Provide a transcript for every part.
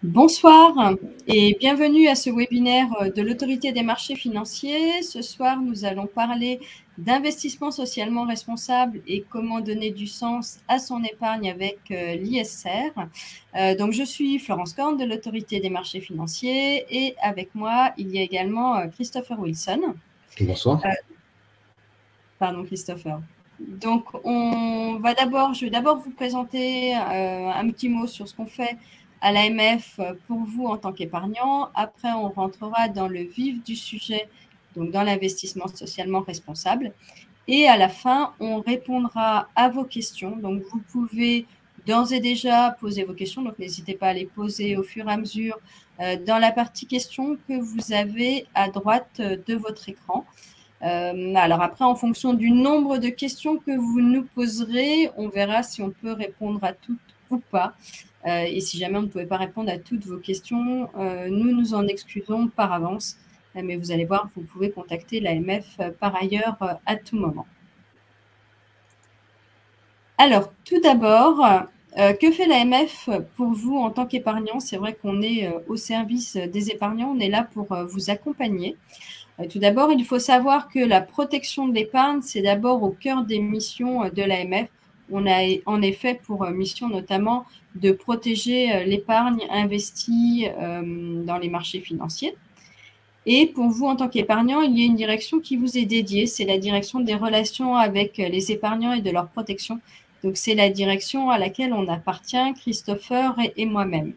Bonsoir et bienvenue à ce webinaire de l'Autorité des marchés financiers. Ce soir, nous allons parler d'investissement socialement responsable et comment donner du sens à son épargne avec l'ISR. Donc, je suis Florence Corne de l'Autorité des marchés financiers et avec moi, il y a également Christopher Wilson. Bonsoir. Pardon, Christopher. Donc, je vais d'abord vous présenter un petit mot sur ce qu'on fait à l'AMF pour vous en tant qu'épargnant. Après, on rentrera dans le vif du sujet, donc dans l'investissement socialement responsable. Et à la fin, on répondra à vos questions. Donc, vous pouvez d'ores et déjà poser vos questions. Donc, n'hésitez pas à les poser au fur et à mesure dans la partie questions que vous avez à droite de votre écran. Alors après, en fonction du nombre de questions que vous nous poserez, on verra si on peut répondre à toutes ou pas. Et si jamais on ne pouvait pas répondre à toutes vos questions, nous nous en excusons par avance. Mais vous allez voir, vous pouvez contacter l'AMF par ailleurs à tout moment. Alors, tout d'abord, que fait l'AMF pour vous en tant qu'épargnant? C'est vrai qu'on est au service des épargnants, on est là pour vous accompagner. Tout d'abord, il faut savoir que la protection de l'épargne, c'est d'abord au cœur des missions de l'AMF. On a en effet pour mission notamment de protéger l'épargne investie dans les marchés financiers. Et pour vous, en tant qu'épargnant, il y a une direction qui vous est dédiée, c'est la direction des relations avec les épargnants et de leur protection. Donc, c'est la direction à laquelle on appartient, Christopher et moi-même.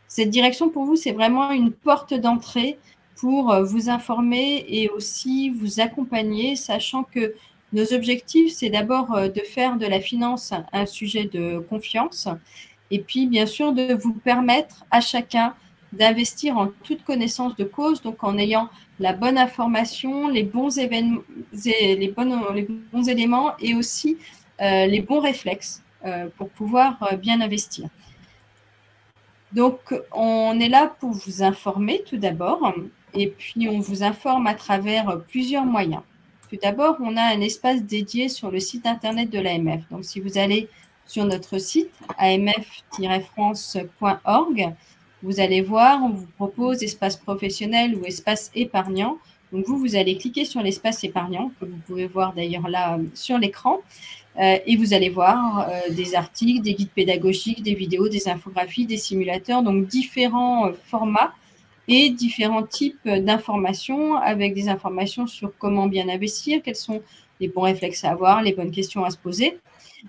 Cette direction, pour vous, c'est vraiment une porte d'entrée pour vous informer et aussi vous accompagner, sachant que nos objectifs, c'est d'abord de faire de la finance un sujet de confiance et puis, bien sûr, de vous permettre à chacun d'investir en toute connaissance de cause, donc en ayant la bonne information, les bons événements, les bons éléments et aussi les bons réflexes pour pouvoir bien investir. Donc, on est là pour vous informer tout d'abord, et puis on vous informe à travers plusieurs moyens. Tout d'abord, on a un espace dédié sur le site internet de l'AMF. Donc, si vous allez sur notre site amf-france.org, vous allez voir, on vous propose espace professionnel ou espace épargnant. Donc, vous allez cliquer sur l'espace épargnant, que vous pouvez voir d'ailleurs là sur l'écran. Et vous allez voir des articles, des guides pédagogiques, des vidéos, des infographies, des simulateurs, donc différents formats et différents types d'informations avec des informations sur comment bien investir, quels sont les bons réflexes à avoir, les bonnes questions à se poser.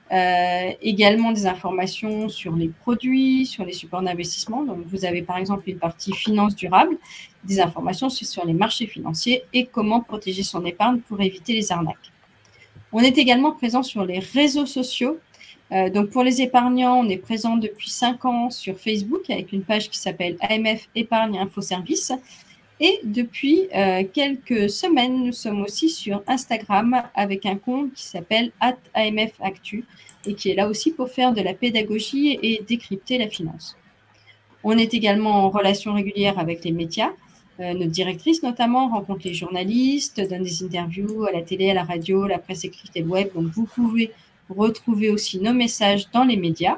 Également des informations sur les produits, sur les supports d'investissement. Donc, vous avez par exemple une partie finance durable, des informations sur les marchés financiers et comment protéger son épargne pour éviter les arnaques. On est également présent sur les réseaux sociaux. Donc, pour les épargnants, on est présent depuis 5 ans sur Facebook avec une page qui s'appelle AMF Épargne Info Service. Et depuis quelques semaines, nous sommes aussi sur Instagram avec un compte qui s'appelle @AMFActu et qui est là aussi pour faire de la pédagogie et décrypter la finance. On est également en relation régulière avec les médias. Notre directrice, notamment, rencontre les journalistes, donne des interviews à la télé, à la radio, la presse écrite et le web. Donc, vous pouvez retrouver aussi nos messages dans les médias.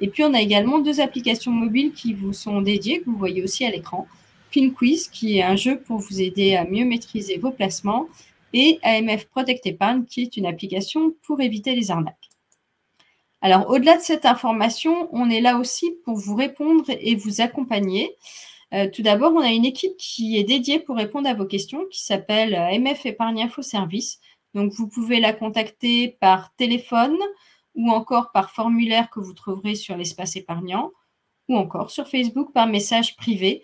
Et puis, on a également 2 applications mobiles qui vous sont dédiées, que vous voyez aussi à l'écran. PinQuiz, qui est un jeu pour vous aider à mieux maîtriser vos placements, et AMF Protect Épargne, qui est une application pour éviter les arnaques. Alors, au-delà de cette information, on est là aussi pour vous répondre et vous accompagner. Tout d'abord, on a une équipe qui est dédiée pour répondre à vos questions, qui s'appelle AMF Épargne Info Service. Donc, vous pouvez la contacter par téléphone ou encore par formulaire que vous trouverez sur l'espace épargnant ou encore sur Facebook par message privé.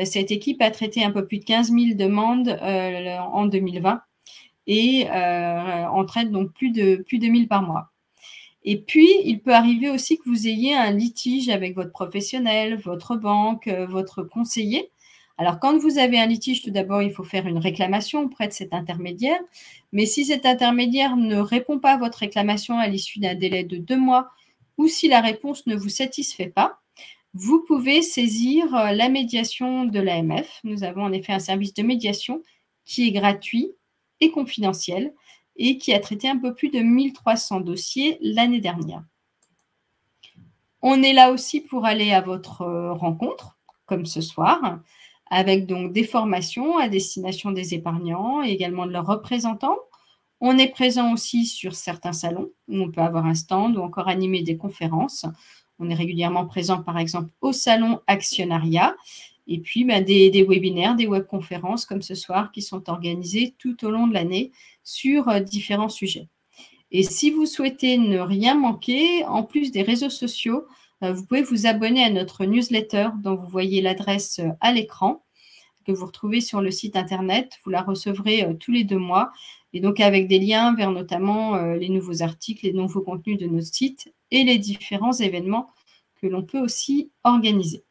Cette équipe a traité un peu plus de 15 000 demandes en 2020 et en traite donc plus de 1000 par mois. Et puis, il peut arriver aussi que vous ayez un litige avec votre professionnel, votre banque, votre conseiller. Alors, quand vous avez un litige, tout d'abord, il faut faire une réclamation auprès de cet intermédiaire. Mais si cet intermédiaire ne répond pas à votre réclamation à l'issue d'un délai de 2 mois ou si la réponse ne vous satisfait pas, vous pouvez saisir la médiation de l'AMF. Nous avons en effet un service de médiation qui est gratuit et confidentiel et qui a traité un peu plus de 1300 dossiers l'année dernière. On est là aussi pour aller à votre rencontre, comme ce soir, avec donc des formations à destination des épargnants et également de leurs représentants. On est présent aussi sur certains salons où on peut avoir un stand ou encore animer des conférences. On est régulièrement présent, par exemple, au salon Actionnariat et puis des webinaires, des webconférences comme ce soir qui sont organisées tout au long de l'année sur différents sujets. Et si vous souhaitez ne rien manquer, en plus des réseaux sociaux, vous pouvez vous abonner à notre newsletter dont vous voyez l'adresse à l'écran, que vous retrouvez sur le site internet. Vous la recevrez tous les 2 mois et donc avec des liens vers notamment les nouveaux articles, les nouveaux contenus de notre site et les différents événements que l'on peut aussi organiser.